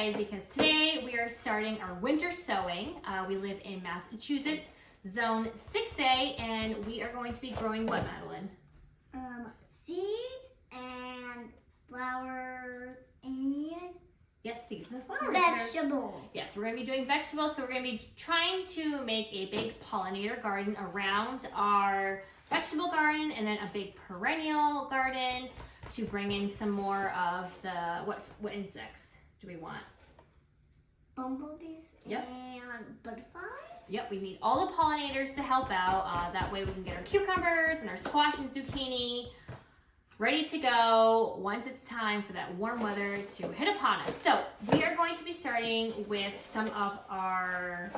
excited because today we are starting our winter sowing. We live in Massachusetts, zone 6A, and we are going to be growing what, Madeline? Seeds and flowers and... Yes, seeds and flowers. Vegetables. Yes, we're going to be doing vegetables, so we're going to be trying to make a big pollinator garden around our vegetable garden and then a big perennial garden to bring in some more of the, what insects do we want? Bumblebees. Yep. And butterflies. Yep, we need all the pollinators to help out. That way we can get our cucumbers and our squash and zucchini ready to go once it's time for that warm weather to hit upon us. So we are going to be starting with some of our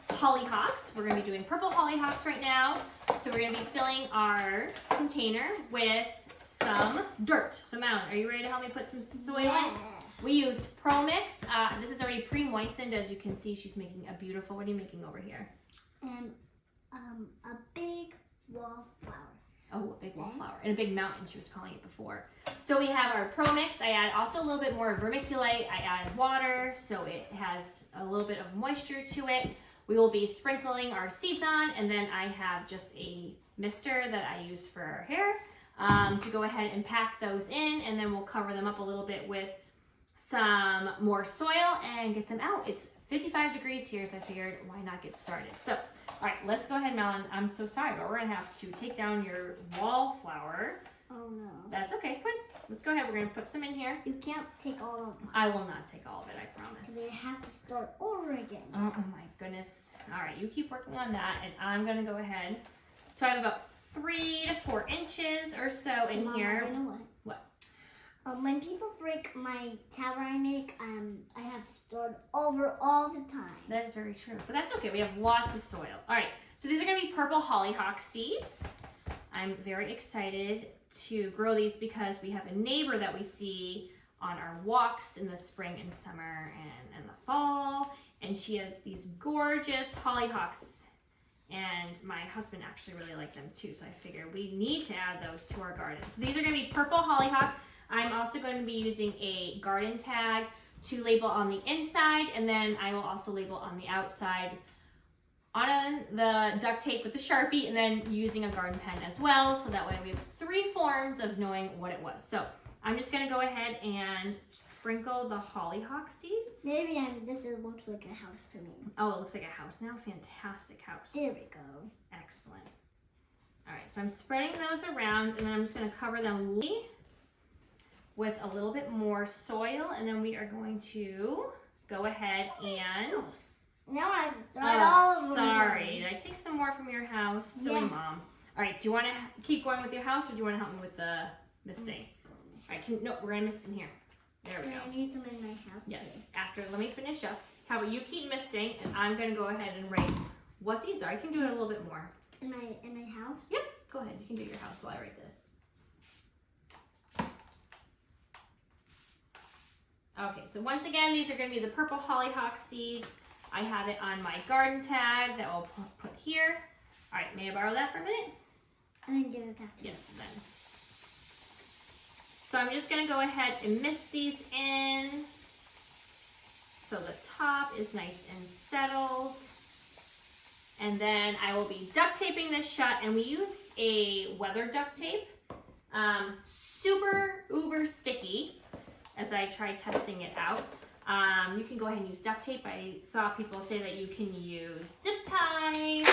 hollyhocks. We're going to be doing purple hollyhocks right now. So we're going to be filling our container with some dirt. So Madeline, are you ready to help me put some soil in? We used Pro Mix. This is already pre-moistened. As you can see, she's making a beautiful, what are you making over here? A big wallflower. Oh, a big wallflower. And a big mountain, she was calling it before. So we have our Pro Mix. I add also a little bit more vermiculite. I added water, so it has a little bit of moisture to it. We will be sprinkling our seeds on, and then I have just a mister that I use for our hair to go ahead and pack those in, and then we'll cover them up a little bit with some more soil and get them out. It's 55 degrees here, so I figured why not get started. So, all right, let's go ahead, Madeline. I'm so sorry, but we're gonna have to take down your wallflower. Oh no. That's okay, come on. Let's go ahead, we're gonna put some in here. You can't take all of them. I will not take all of it, I promise. They have to start over again. Oh my goodness. All right, you keep working on that, and I'm gonna go ahead. So I have about 3 to 4 inches or so in Mama, here. you know what? What? When people break my tower I make, I have to start over all the time. That is very true, but that's okay. We have lots of soil. All right, so these are gonna be purple hollyhock seeds. I'm very excited to grow these because we have a neighbor that we see on our walks in the spring and summer and in the fall, and she has these gorgeous hollyhocks, and my husband actually really liked them too, so I figured we need to add those to our garden. So these are gonna be purple hollyhock. I'm also going to be using a garden tag to label on the inside, and then I will also label on the outside on the duct tape with the Sharpie, and then using a garden pen as well, so that way we have 3 forms of knowing what it was. So I'm just going to go ahead and sprinkle the hollyhock seeds. Maybe this looks like a house to me. Oh, it looks like a house now? Fantastic house. There we go. Excellent. All right, so I'm spreading those around, and then I'm just going to cover them with a little bit more soil, and then we are going to go ahead and... Now I have to start all over. Sorry. Did I take some more from your house? Silly Yes. mom. All right, do you want to keep going with your house, or do you want to help me with the misting? All right, no, we're going to mist in here. There we go. I need some in my house Yes, too. after, let me finish up. How about you keep misting, and I'm going to go ahead and write what these are. I can do it a little bit more. In my house? Yep, go ahead. You can do your house while I write this. Okay, so once again, these are going to be the purple hollyhock seeds. I have it on my garden tag that I'll put here. All right, may I borrow that for a minute? And then give it back to me. Yes, then. So I'm just going to go ahead and mist these in so the top is nice and settled. And then I will be duct taping this shut, and we use a weather duct tape. Super uber sticky. As I try testing it out. You can go ahead and use duct tape. I saw people say that you can use zip ties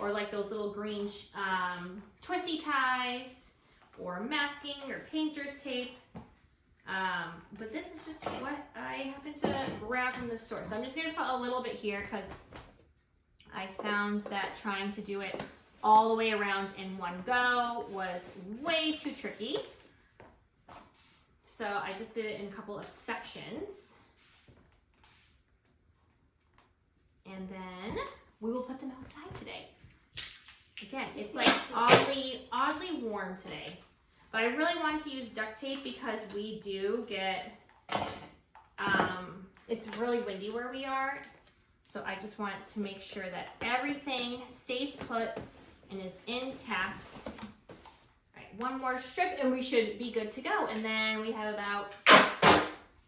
or like those little green twisty ties or masking or painter's tape. But this is just what I happen to grab from the store. So I'm just going to put a little bit here because I found that trying to do it all the way around in one go was way too tricky. So I just did it in a couple of sections. And then we will put them outside today. Again, it's like oddly warm today. But I really wanted to use duct tape because we do get, it's really windy where we are. So I just want to make sure that everything stays put and is intact. One more strip and we should be good to go. And then we have about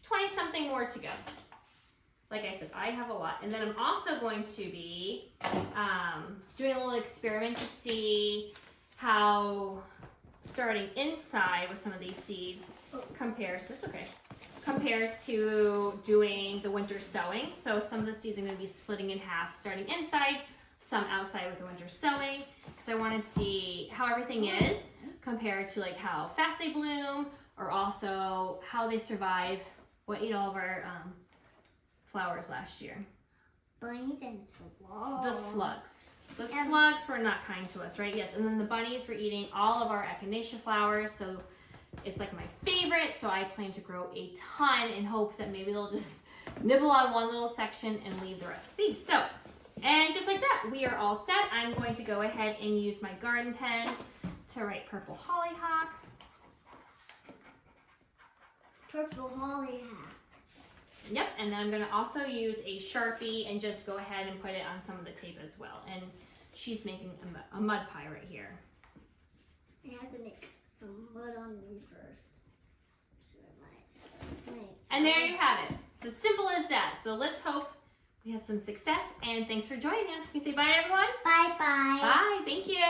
20 something more to go. Like I said, I have a lot. And then I'm also going to be doing a little experiment to see how starting inside with some of these seeds compares to doing the winter sowing. So some of the seeds I'm going to be splitting in half, starting inside, some outside with the winter sowing, because I want to see how everything is compared to like how fast they bloom, or also how they survive what ate all of our flowers last year. Bunnies and slugs. The slugs. The slugs were not kind to us, right? Yes, and then the bunnies were eating all of our echinacea flowers, so it's like my favorite, so I plan to grow a ton in hopes that maybe they'll just nibble on one little section and leave the rest be. So, and just like that, we are all set. I'm going to go ahead and use my garden pen to write purple hollyhock. Purple hollyhock. Yep, and then I'm going to also use a Sharpie and just go ahead and put it on some of the tape as well. And she's making a mud pie right here. I have to make some mud on me first. So and there you have it. It's as simple as that. So let's hope we have some success. And thanks for joining us. Can you say bye, everyone? Bye-bye. Bye. Thank you.